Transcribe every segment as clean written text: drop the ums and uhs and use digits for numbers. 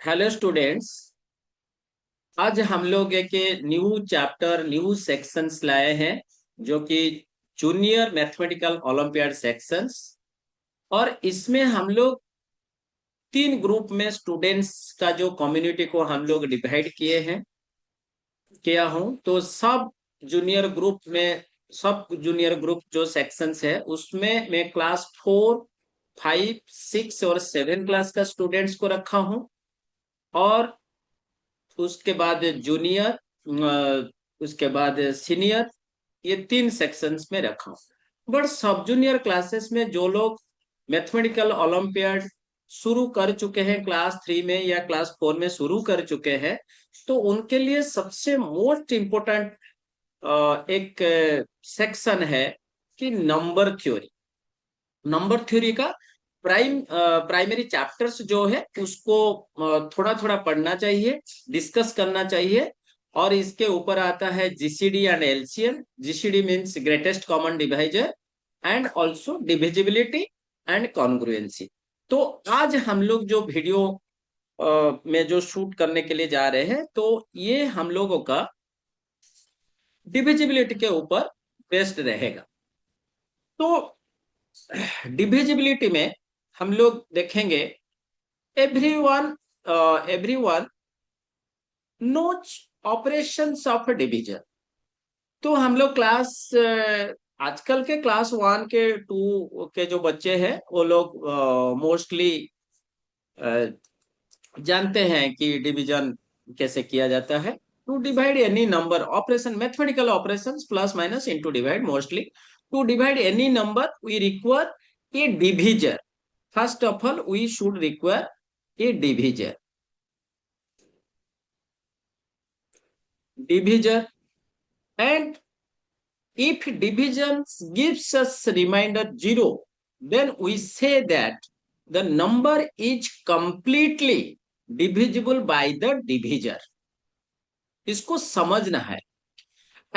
Hello students. आज हम लोग एक न्यू चैप्टर न्यू सेक्शंस लाए हैं जो कि जूनियर मैथमेटिकल ओलंपियाड सेक्शंस। और इसमें हम लोग तीन ग्रुप में स्टूडेंट्स का जो कम्युनिटी को हम लोग डिवाइड किया हूं। तो सब जूनियर ग्रुप जो सेक्शंस है उसमें मैं क्लास 4, 5, 6 और 7 क्लास का स्टूडेंट्स को रखा हूं। और उसके बाद जूनियर, उसके बाद सीनियर, ये तीन सेक्शंस में रखा हूं। बट सब जूनियर क्लासेस में जो लोग मैथमेटिकल ओलंपियाड शुरू कर चुके हैं क्लास 3 में या क्लास 4 में शुरू कर चुके हैं, तो उनके लिए सबसे मोस्ट इम्पोर्टेंट एक सेक्शन है कि नंबर थ्योरी। नंबर थ्योरी का प्राइमरी चैप्टर्स जो है उसको थोड़ा थोड़ा पढ़ना चाहिए, डिस्कस करना चाहिए। और इसके ऊपर आता है GCD and LCM. GCD means greatest common divisor, and also divisibility and congruency. तो आज हम लोग जो वीडियो में जो शूट करने के लिए जा रहे हैं, तो ये हम लोगों का डिविजिबिलिटी के ऊपर बेस्ड रहेगा। तो डिविजिबिलिटी में हम लोग देखेंगे एवरीवन एवरीवन नोच ऑपरेशंस ऑफ डिवीजन। तो हम लोग आजकल के क्लास 1 के 2 के जो बच्चे हैं वो लोग मोस्टली जानते हैं कि डिवीजन कैसे किया जाता है। To divide any number operation, mathematical operations plus minus into divide, mostly to divide any number we require a divisor. First of all, we should require a divisor. Divisor, and if division gives us remainder 0, then we say that the number is completely divisible by the divisor. इसको समझना है।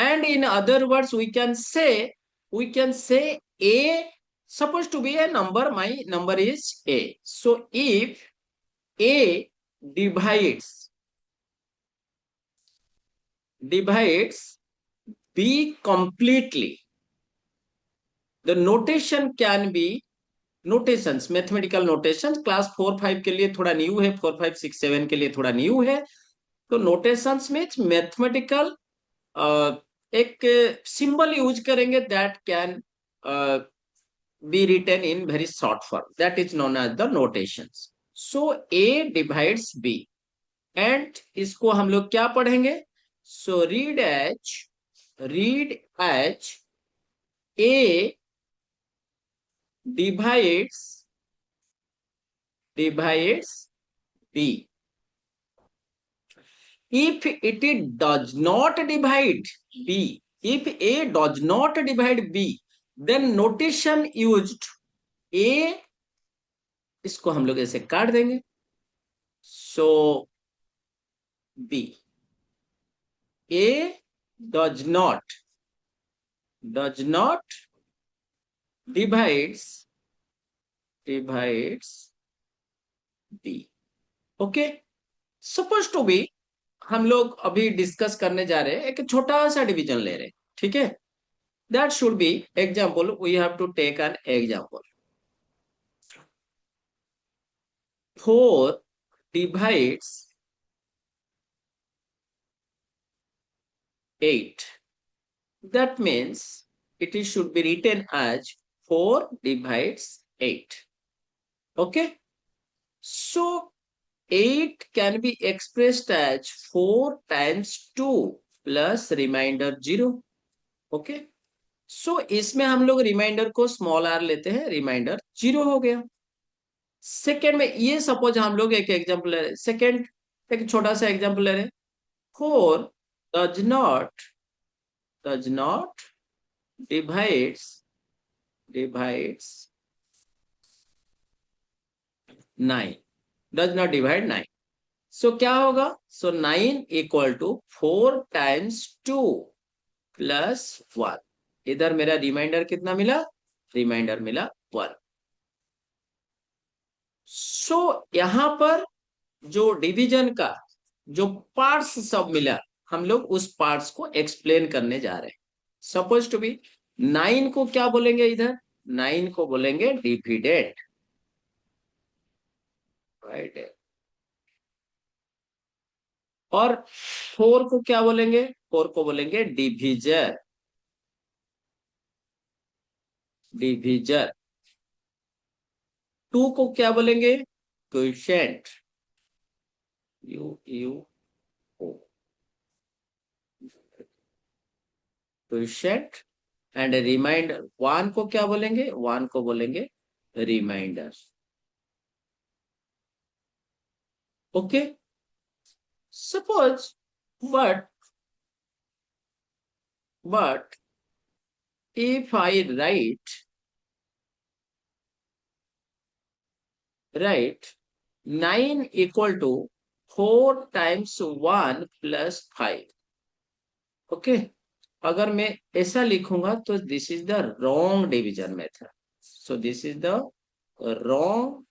And in other words, we can say a supposed to be a number. My number is a. So if a divides B completely, the notation can be notations, mathematical notation class 4, 5 के लिए थोड़ा new है, 4, 5, 6, 7 के लिए थोड़ा new है। तो notations में मैथमेटिकल एक सिंबल यूज करेंगे that can be written in very short form, that is known as the notations. So A divides B, and इसको हम लोग क्या पढ़ेंगे? So read as A divides B. If it does not divide B, if A does not divide B, then notation used A, इसको हम लोग ऐसे काट देंगे। So B, A does not divides B. Okay, suppose to be हम लोग अभी discuss करने जा रहे हैं, एक छोटा सा डिवीजन ले रहे हैं, ठीक है। That should be example, we have to take an example. 4 divides 8. That means should be written as 4 divides 8. Okay, so 8 can be expressed as 4 times 2 plus remainder 0. Okay, सो इसमें हम लोग रिमाइंडर को स्मॉल आर लेते हैं, reminder 0 हो गया। Second में ये सपोज हम लोग एक एग्जांपल ले रहे हैं, सेकेंड एक छोटा सा एग्जांपल ले रहे हैं। 4 does not divides 9, does not divide 9. सो क्या होगा? सो 9 इक्वल टू 4 टाइम्स 2 प्लस 1। इधर मेरा रिमाइंडर कितना मिला? रिमाइंडर मिला 1। सो यहां पर जो डिवीजन का जो पार्ट्स सब मिला, हम लोग उस पार्ट्स को एक्सप्लेन करने जा रहे हैं। सपोज टू बी 9 को क्या बोलेंगे इधर? 9 को बोलेंगे डिविडेंड, राइट। और 4 को क्या बोलेंगे? 4 को बोलेंगे डिविजर, डिविजर। 2 को क्या बोलेंगे? Quotient, Q U O, quotient. And reminder 1 को क्या बोलेंगे? 1 को बोलेंगे reminder. Okay, suppose, but but if I write 9 equal to 4 times 1 plus 5, okay, अगर मैं ऐसा लिखूंगा तो this is the wrong division method. So this is the wrong,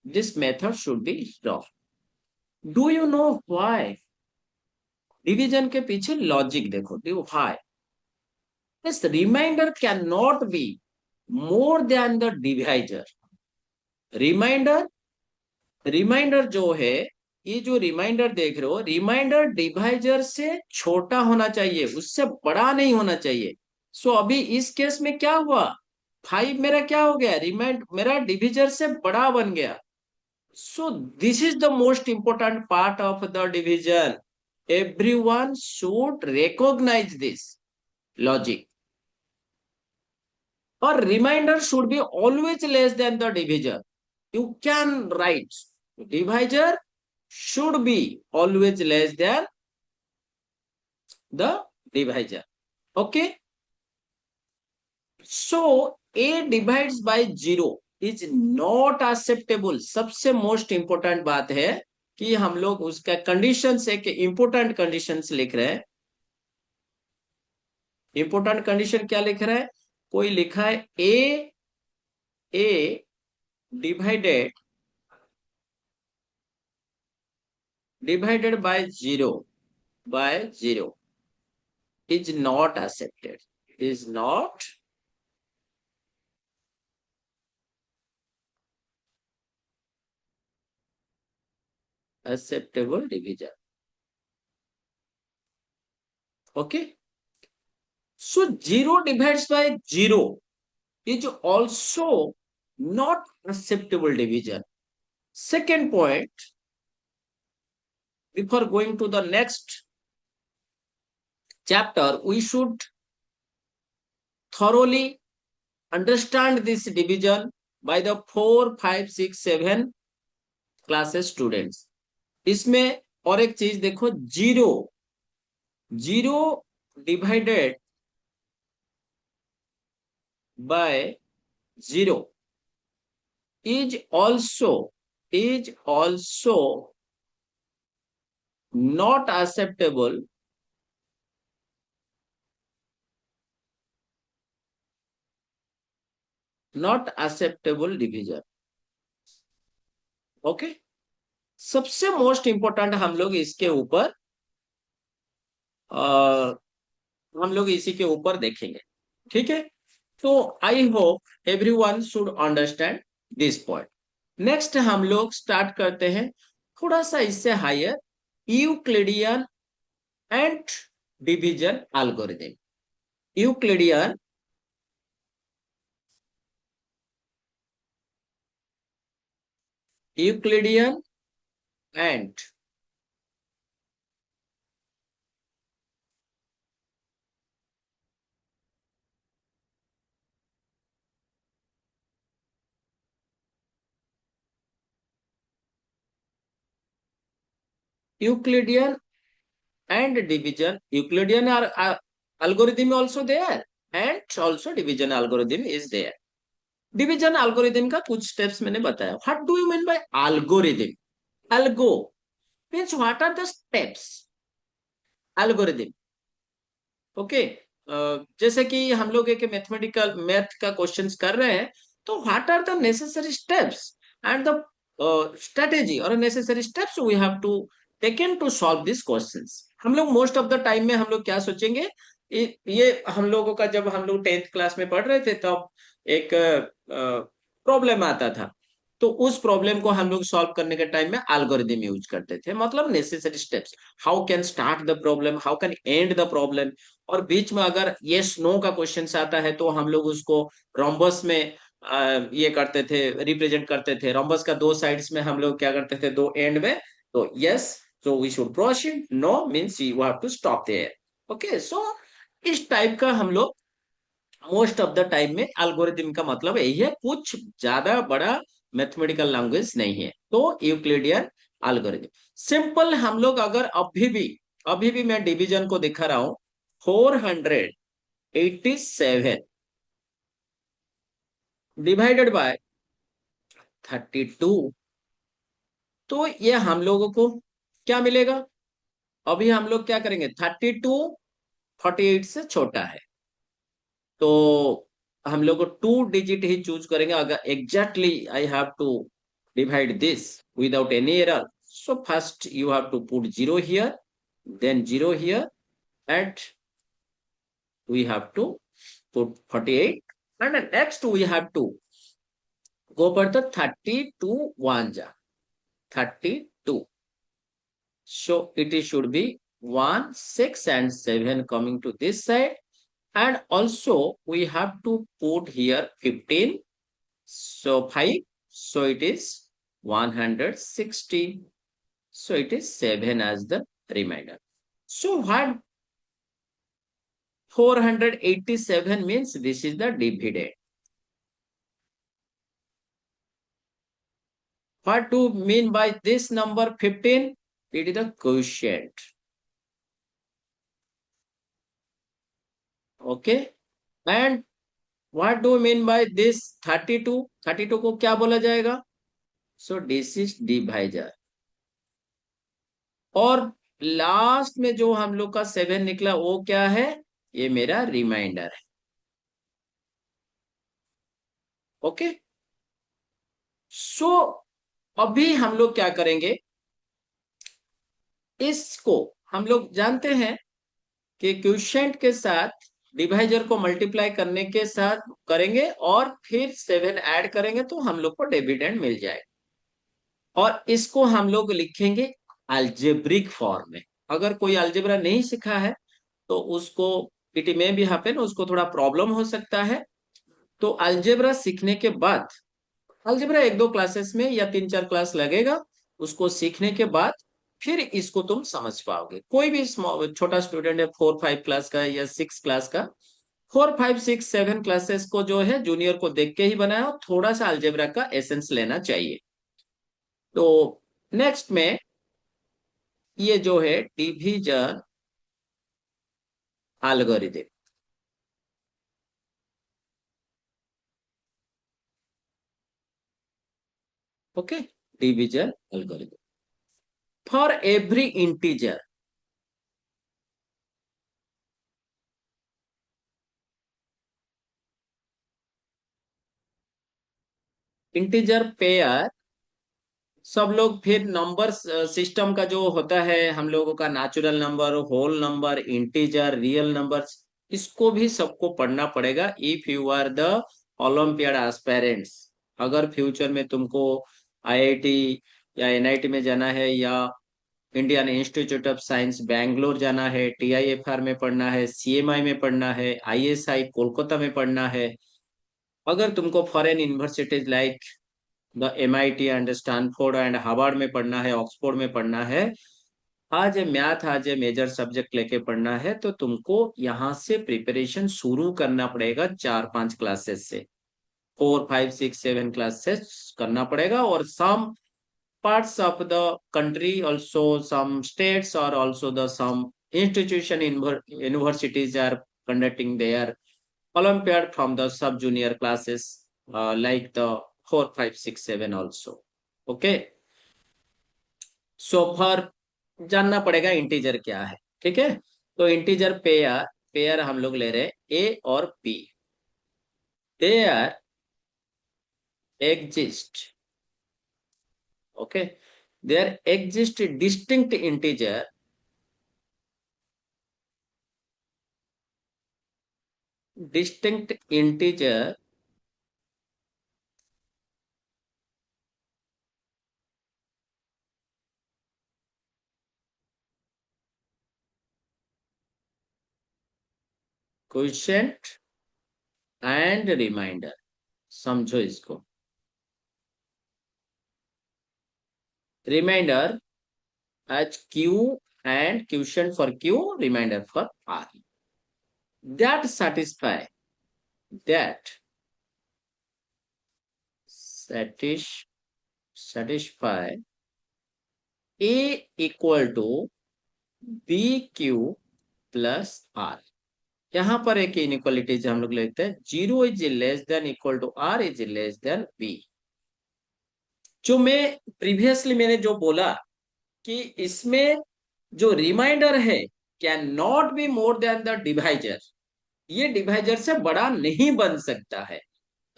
this method should be wrong. Do you know why? Division के पीछे logic देखो, do why this reminder can not be more than the divisor. Reminder, reminder जो है, ये जो reminder देख रहे हो, रिमाइंडर डिवाइजर से छोटा होना चाहिए, उससे बड़ा नहीं होना चाहिए। सो अभी इस केस में क्या हुआ? 5 मेरा क्या हो गया? रिमाइंड मेरा डिविजर से बड़ा बन गया। So this is the most important part of the division. Everyone should recognise this logic. और reminder should be always less than the divisor. You can write divisor should be always less than the divisor. Okay. So a divides by 0 is not acceptable. सबसे most important बात है कि हम लोग उसका conditions, एक important conditions लिख रहे हैं। इंपोर्टेंट कंडीशन क्या लिख रहा है? कोई लिखा है A divided divided by zero is not accepted, is not acceptable division. Okay, so 0 divides by 0 is also not acceptable division. Second point, before going to the next chapter, we should thoroughly understand this division by the 4, 5, 6, 7 classes students. इसमें और एक चीज देखो, zero, zero divided by 0 is also not acceptable, not acceptable division. Okay, सबसे most important हम लोग इसके ऊपर हम लोग इसी के ऊपर देखेंगे। ठीक है, तो I hope everyone should understand this point. Next हम लोग स्टार्ट करते हैं थोड़ा सा इससे higher, Euclidean and division algorithm. Euclidean Euclidean and Euclidean and division, Euclidean algorithm also there, and also division algorithm is there. Division algorithm का कुछ steps मैंने बताया। What do you mean by algorithm? algo means what are the steps? algorithm, okay. जैसे कि हम लोग एक mathematical math का क्वेश्चंस कर रहे हैं, तो what are the necessary steps and the strategy or necessary steps we have to taken to solve these questions. हम लोग मोस्ट ऑफ द टाइम में हम लोग क्या सोचेंगे, ये हम लोगों का जब हम लोग 10th क्लास में पढ़ रहे थे तब एक प्रॉब्लम आता था, तो उस प्रॉब्लम को हम लोग सॉल्व करने के टाइम में एल्गोरिदम यूज करते थे, मतलब necessary steps, how can start the problem, how can and the problem. और बीच में अगर यस नो का क्वेश्चन आता है तो हम लोग उसको रोम्बस में ये करते थे, रिप्रेजेंट करते थे। रोम्बस का दो साइड्स में हम लोग क्या करते थे, दो एंड में, तो yes so we should proceed, no means you have to stop there. Okay, so इस टाइप का हम लोग मोस्ट ऑफ द टाइम में एल्गोरिदम का मतलब यही है, कुछ ज्यादा बड़ा मैथमेटिकल लैंग्वेज नहीं है, तो यूक्लिडियन एल्गोरिदम सिंपल। हम लोग अगर अभी भी मैं डिवीजन को दिखा रहा हूं, 487 डिवाइडेड बाय 32, तो ये हम लोगों को क्या मिलेगा? अभी हम लोग क्या करेंगे, 32 48 से छोटा है, तो हम लोग को 2 डिजिट ही चूज करेंगे। अगर exactly I have to divide this without any error, so first you have to put 0 here, then 0 here, and we have to put 48, and then next we have to go for the 32 1 32, so it should be 1 6 and 7 coming to this side, and also we have to put here 15, so 5, so it is 160, so it is 7 as the remainder. So what 487 means, this is the dividend. What do you mean by this number 15? It is the quotient. Okay. And what do you mean by this 32? 32 को क्या बोला जाएगा? So this is divisor. और last में जो हम लोग का 7 निकला वो क्या है? ये मेरा रिमाइंडर है। ओके, सो अभी हम लोग क्या करेंगे, इसको हम लोग जानते हैं कि क्वोशिएंट के साथ डिवाइजर को मल्टीप्लाई करने के साथ करेंगे और फिर 7 ऐड करेंगे तो हम लोग को डिविडेंड मिल जाएगा। और इसको हम लोग लिखेंगे अलजेब्रिक फॉर्म में। अगर कोई अलजेब्रा नहीं सीखा है तो उसको, इट में भी हैपन, उसको थोड़ा प्रॉब्लम हो सकता है। तो अलजेब्रा सीखने के बाद, अलजेब्रा 1-2 क्लासेस में या 3-4 क्लास लगेगा, उसको सीखने के बाद फिर इसको तुम समझ पाओगे। कोई भी छोटा स्टूडेंट है, 4-5 क्लास का या 6 क्लास का, 4-5-6-7 क्लासेस को जो है जूनियर को देख के ही बनाया, और थोड़ा सा अलजेब्रा का एसेंस लेना चाहिए। तो नेक्स्ट में ये जो है division algorithm, okay, division algorithm for every integer. Integer pair, सब लोग फिर नंबर सिस्टम का जो होता है हम लोगों का, natural number, whole number, integer, real numbers, इसको भी सबको पढ़ना पड़ेगा if you are the olympiad aspirants. अगर फ्यूचर में तुमको आईआईटी या एनआईटी में जाना है, या Indian Institute of Science Bangalore जाना है, टीआईएफआर में पढ़ना है, सीएमआई में पढ़ना है, आईएसआई कोलकाता में पढ़ना है, अगर तुमको foreign universities like the MIT and Stanford and Harvard में पढ़ना है, ऑक्सफोर्ड में पढ़ना है, आज मैथ आज मेजर सब्जेक्ट लेके पढ़ना है, तो तुमको यहाँ से प्रिपरेशन शुरू करना पड़ेगा 4-5 क्लासेस से, 4-5-6-7 क्लासेस करना पड़ेगा। और सम parts of the country also, some states or also the some institution universities are conducting their olympiad from the sub junior classes, like the 4-5-6-7 also। okay, so for जानना पड़ेगा integer क्या है, ठीक है। तो इंटीजर पेयर, पेयर हम लोग ले रहे हैं ए और B, they are exist Okay, there exists distinct integer quotient and reminder. समझो इसको, reminder as Q and question for Q, reminder for R, that satisfy that satisfy a equal to b q plus R. यहां पर एक inequalities हम लोग लेते हैं, zero is less than equal to R is less than B. जो मैं previously मैंने जो बोला कि इसमें जो रिमाइंडर है can not be more than the divisor, ये डिवाइजर से बड़ा नहीं बन सकता है।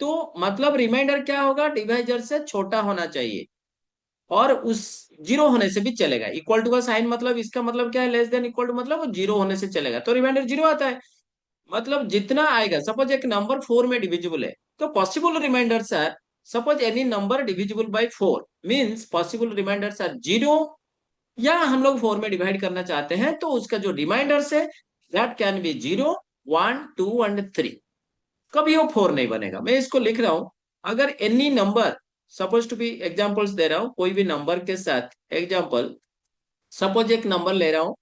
तो मतलब रिमाइंडर क्या होगा, डिवाइजर से छोटा होना चाहिए, और उस जीरो होने से भी चलेगा। इक्वल टू का साइन मतलब इसका मतलब क्या है, लेस देन इक्वल टू मतलब वो जीरो होने से चलेगा, तो रिमाइंडर जीरो आता है। मतलब जितना आएगा, सपोज एक नंबर फोर में डिविजिबल है, तो possible reminders are, suppose any number divisible by four means possible reminders are zero, या हम लोग फोर में डिवाइड करना चाहते हैं तो उसका जो रिमाइंडर्स है that can be zero, one, two and three, कभी वो फोर नहीं बनेगा। मैं इसको लिख रहा हूं, अगर any number, suppose to be examples दे रहा हूं कोई भी नंबर के साथ, एग्जांपल सपोज एक नंबर ले रहा हूं,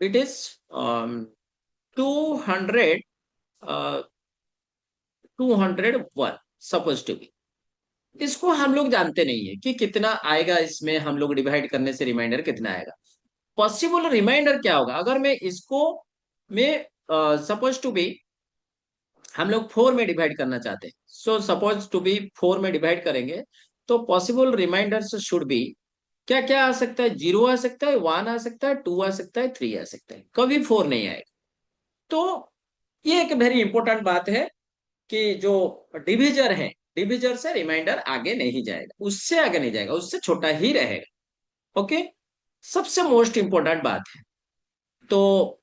it is 200, 201 suppose to be. इसको हम लोग जानते नहीं है कि कितना आएगा, इसमें हम लोग डिवाइड करने से रिमाइंडर कितना आएगा। पॉसिबल रिमाइंडर क्या होगा, अगर मैं इसको मैं सपोज टू बी हम लोग फोर में डिवाइड करना चाहते हैं, so suppose to be four में डिवाइड करेंगे, तो पॉसिबल रिमाइंडर्स शुड बी, क्या क्या आ सकता है, जीरो आ सकता है, वन आ सकता है, टू आ सकता है, थ्री आ सकता है, कभी फोर नहीं आएगा। तो ये एक वेरी इंपॉर्टेंट बात है कि जो डिविजर है, डिविजर से रिमाइंडर आगे नहीं जाएगा, उससे आगे नहीं जाएगा, उससे छोटा ही रहेगा। ओके, सबसे मोस्ट इंपॉर्टेंट बात है। तो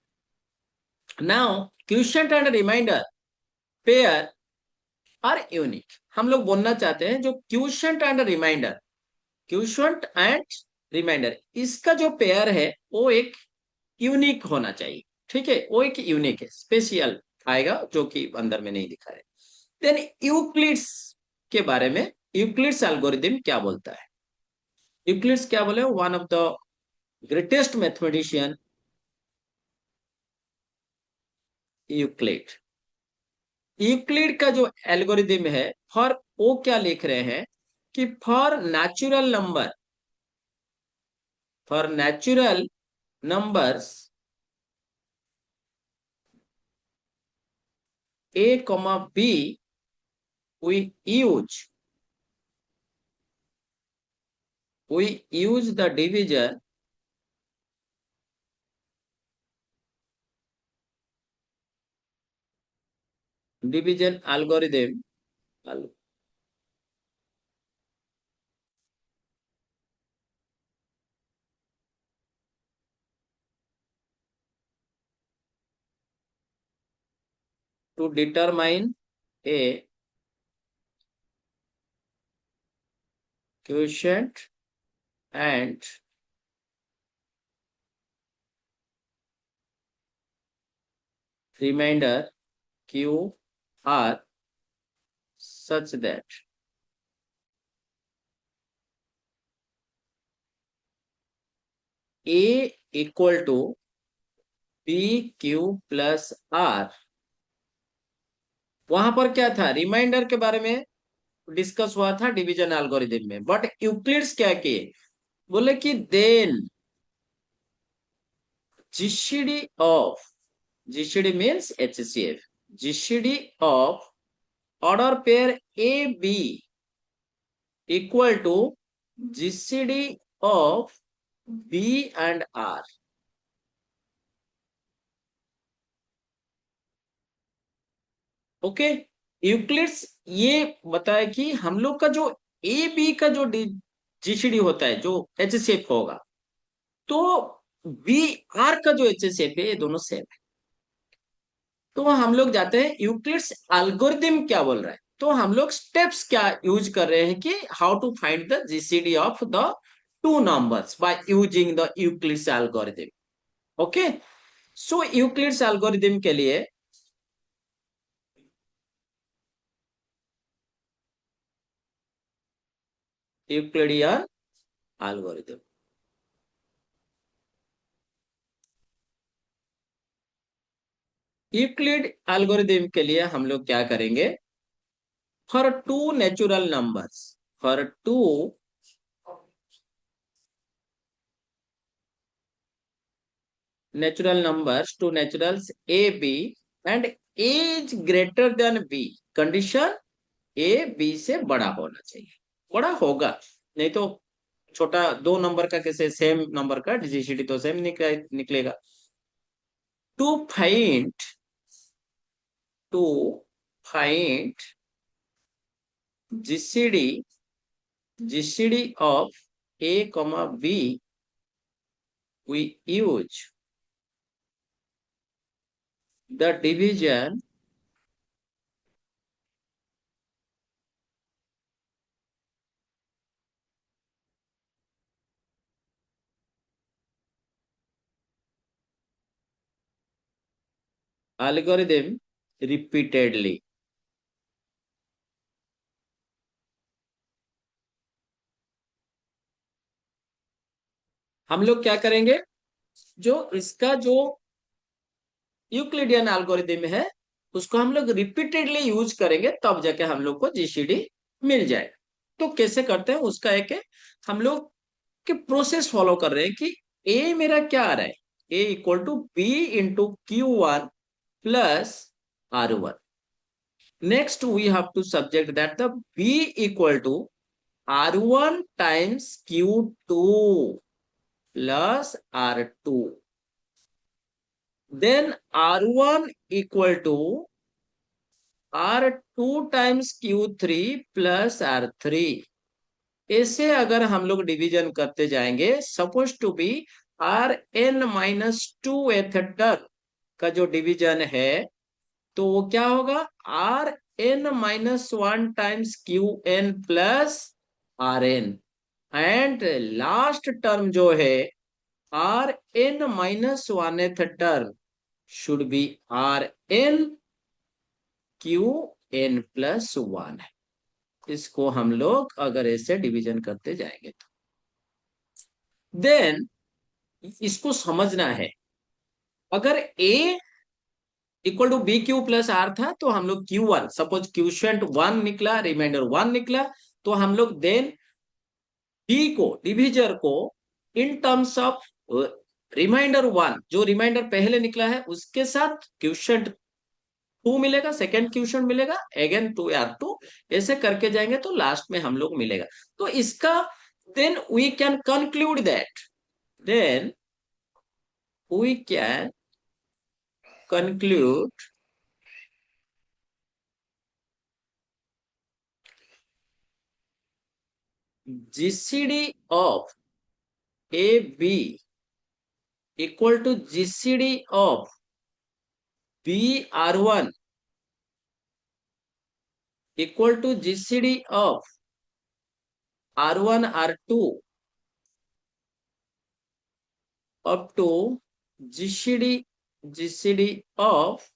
now quotient and reminder pair are unique. हम लोग बोलना चाहते हैं जो quotient and reminder, quotient and reminder, इसका जो पेयर है वो एक यूनिक होना चाहिए। ठीक है, वो एक यूनिक है, स्पेशल आएगा जो कि अंदर में नहीं दिखा है। देन यूक्लिड्स के बारे में, यूक्लिड्स एल्गोरिथम क्या बोलता है, यूक्लिड्स क्या बोले, one of the greatest mathematician Euclid. Euclid का जो एल्गोरिथम है, फॉर वो क्या लिख रहे हैं कि for natural number, for natural numbers a comma b, we use the division algorithm to determine a quotient and remainder q r such that a equal to b q plus r। वहां पर क्या था, reminder के बारे में discuss हुआ था division algorithm में, बट यूक्लिड्स क्या किए, बोले कि then GCD of, GCD means HCF, GCD of order pair A B equal to GCD of B and R. Okay, Euclid's ये बताया कि हम लोग का जो ए बी का जो जीसीडी होता है जो एच शेप होगा, तो बी आर का जो एच शेप है, ये दोनों सेम है। तो हम लोग जाते हैं यूक्लिड्स एल्गोरिथम क्या बोल रहा है, तो हम लोग स्टेप्स क्या यूज कर रहे हैं कि how to find the GCD of the two numbers by using the Euclid's algorithm. Okay, so Euclid's algorithm के लिए यूक्लिडियन एल्गोरिथम, यूक्लिड एल्गोरिथम के लिए हम लोग क्या करेंगे, for two natural numbers, for two natural numbers, two naturals a b and a is greater than b, condition A B से बड़ा होना चाहिए, बड़ा होगा, नहीं तो छोटा दो नंबर का कैसे सेम नंबर का जीसीडी तो सेम निकलेगा। To find, to find GCD, GCD of A comma B we use the division algorithm repeatedly। हम लोग क्या करेंगे, जो इसका जो यूक्लिडियन एल्गोरिथम है उसको हम लोग रिपीटेडली यूज करेंगे, तब जाके हम लोग को जीसीडी मिल जाएगा। तो कैसे करते हैं उसका एक हम लोग के प्रोसेस फॉलो कर रहे हैं कि ए मेरा क्या आ रहा है, A equal to B into Q1 plus R1। Next we have to subject that the B equal to R1 times Q2 plus R2, then R1 equal to R2 times Q3 plus R3। ऐसे अगर हम लोग division करते जाएंगे, suppose to B Rn-2 th term का जो division है, तो वो क्या होगा, Rn-1 times Qn plus Rn, and last term जो है Rn-1 th term should be Rn Qn plus 1 है। इसको हम लोग अगर ऐसे डिवीजन करते जाएंगे तो देन इसको समझना है, अगर A equal to B Q plus R था तो हम लोग Q1 सपोज क्यूशेंट 1 निकला, रिमाइंडर 1 निकला, तो हम लोग देन B को डिविजर को इन टर्म्स ऑफ रिमाइंडर 1, जो रिमाइंडर पहले निकला है उसके साथ क्यूशेंट 2 मिलेगा, सेकेंड क्वेश्चन मिलेगा, अगेन 2 R2, ऐसे करके जाएंगे तो लास्ट में हम लोग मिलेगा। तो इसका then we can conclude that, then we can conclude GCD of A B equal to GCD of B R1 equal to GCD of R1 R2 up to GCD GCD of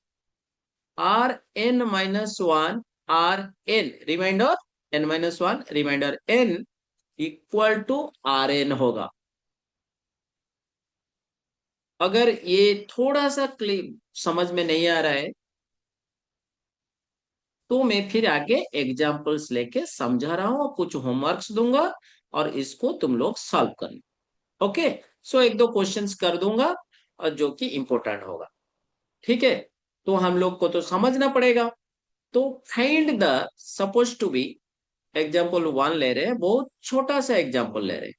Rn-1 Rn reminder n-1 reminder n equal to Rn होगा। अगर ये थोड़ा सा समझ में नहीं आ रहा है तो मैं फिर आगे एग्जांपल्स लेके समझा रहा हूँ, कुछ होमवर्क्स दूंगा और इसको तुम लोग सॉल्व करना। ओके, सो एक दो क्वेश्चंस कर दूंगा और जो कि इंपॉर्टेंट होगा, ठीक है। तो हम लोग को तो समझना पड़ेगा। तो find the, suppose to be example 1 ले रहे हैं, बहुत छोटा सा एग्जाम्पल ले रहे हैं,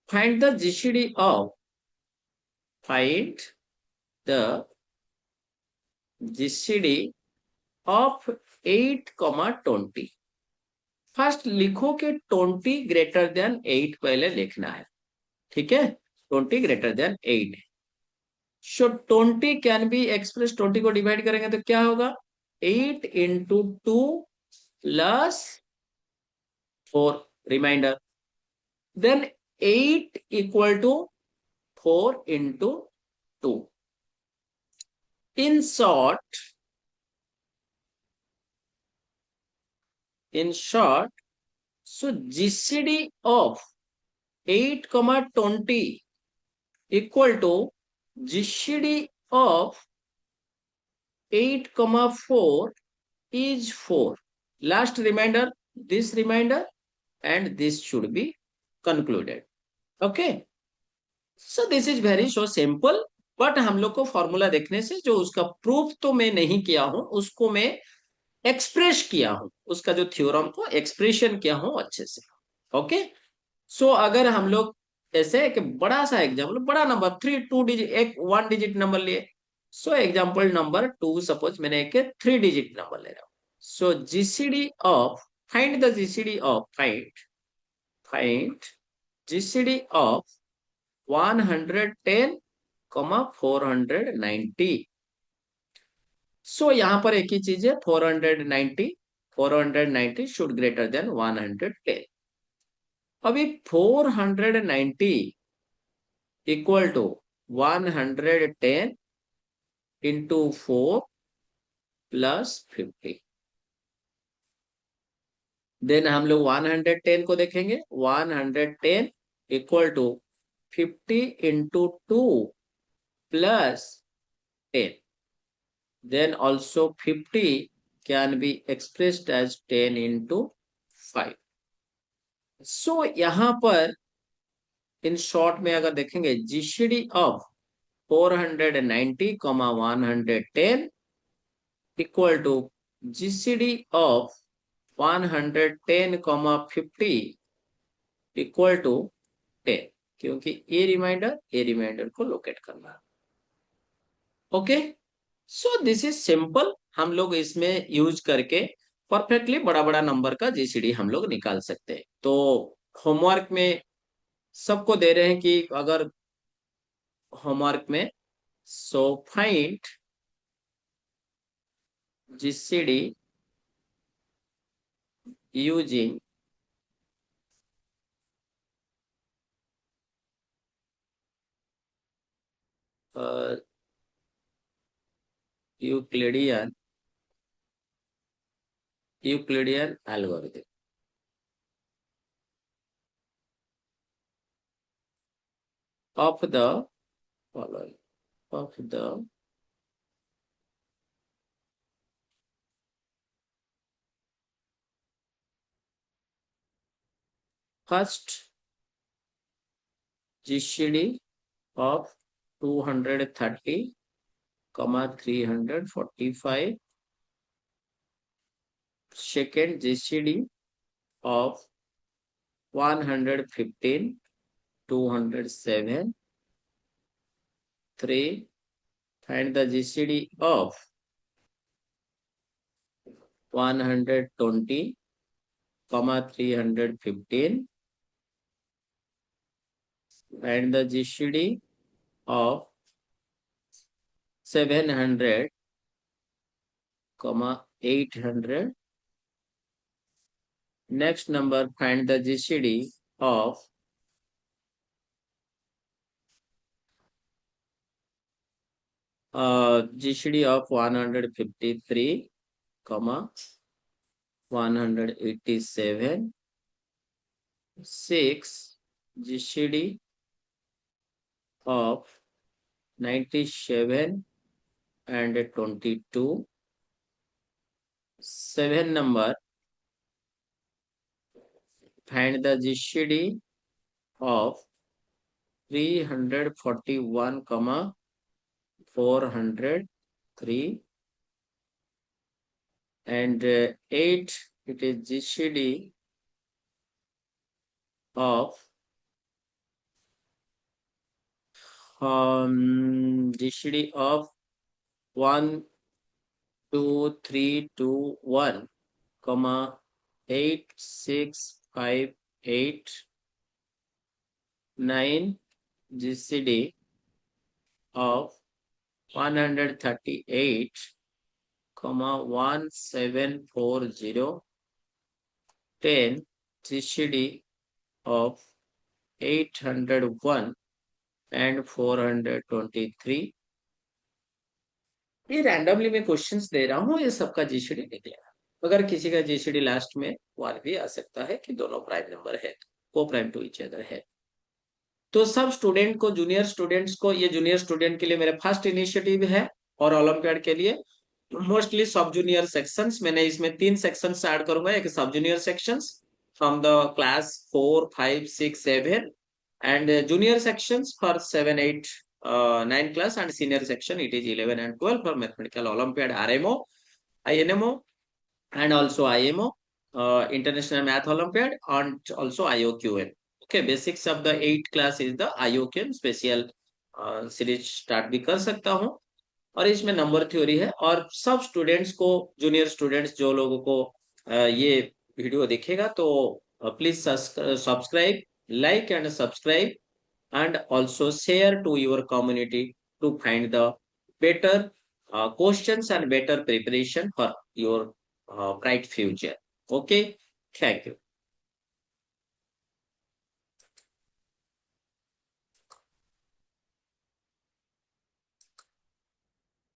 find the GCD of, find the GCD of 8, 20। First लिखो कि 20 ग्रेटर देन 8 पहले लिखना है, ठीक है। 20 greater than 8। So 20 can be express, 20 को डिवाइड करेंगे तो क्या होगा, 8 into 2 plus 4 reminder, then 8 equal to 4 into 2। In short, in short, so GCD of 8 comma 20 equal to GCD of 8 comma 4 is 4. Last reminder, this reminder, and this should be concluded. Okay. So this is very so simple. But हम लोग को formula देखने से जो उसका proof तो मैं नहीं किया हूं, उसको मैं एक्सप्रेस किया हूं, उसका जो थ्योरम को एक्सप्रेशन किया हूं अच्छे से। ओके। सो अगर हम लोग ऐसे कि बड़ा सा एग्जाम्पल, बड़ा नंबर 3 2 डिजिट, एक 1 डिजिट नंबर लिए, सो एग्जाम्पल नंबर 2, सपोज मैंने एक 3 डिजिट नंबर ले रहा हूं। So GCD of, find the GCD of, find GCD of 110 490। सो यहां पर एक ही चीज है, 490, 490 शुड ग्रेटर देन 110। अभी 490 equal to 110 into 4 plus 50। Then हम लोग 110 को देखेंगे, 110 equal to 50 into 2 plus 10। Then also 50 can be expressed as 10 into 5। सो यहां पर इन शॉर्ट में अगर देखेंगे, GCD of 490 110 equal to GCD of 110 50 equal to 10, क्योंकि ए रिमाइंडर को लोकेट करना। Okay. So this is simple. हम लोग इसमें यूज करके परफेक्टली बड़ा बड़ा नंबर का जीसीडी हम लोग निकाल सकते हैं। तो होमवर्क में सबको दे रहे हैं कि अगर होमवर्क में, so find GCD using uh, Euclidean algorithm of the following, of the first GCD of 230 345, second GCD of 115 207, 3 find the GCD of 120 315 and the GCD of 700 800. Next number, find the GCD of GCD of 153 187, 6 GCD of 97 and 22, 7 number, find the GCD of 341 403, and 8, it is GCD of GCD of 1 2 3 2 1 comma 8658 GCD of 138, 1740, 10 GCD of 801 and 423। ये randomly मैं questions दे रहा हूँ, ये सबका GCD निकलेगा। अगर किसी का जीसीडी लास्ट में 1 भी आ सकता है कि दोनों प्राइम नंबर है, को प्राइम टू ईच अदर है। तो सब स्टूडेंट को, जूनियर स्टूडेंट्स को, ये जूनियर स्टूडेंट के लिए मेरे फर्स्ट इनिशिएटिव है, और ओलंपियाड के लिए मोस्टली सब जूनियर सेक्शंस, मैंने इसमें 3 सेक्शंस ऐड करूंगा। एक सब junior sections from the class 4, 5, 6, 7, and junior sections for 7, 8, 9 class, and senior section it is 11 and 12 for mathematical olympiad, RMO, INMO, and also IMO, international math olympiad, and also IOQM। okay, basics of the 8 class is the IOQM special series start भी कर सकता हूँ। और इसमें number theory है, और सब students को, जूनियर स्टूडेंट्स जो लोगों को ये वीडियो देखेगा, तो please subscribe, like and subscribe, and also share to your community to find the better questions and better preparation for your bright future। okay, thank you।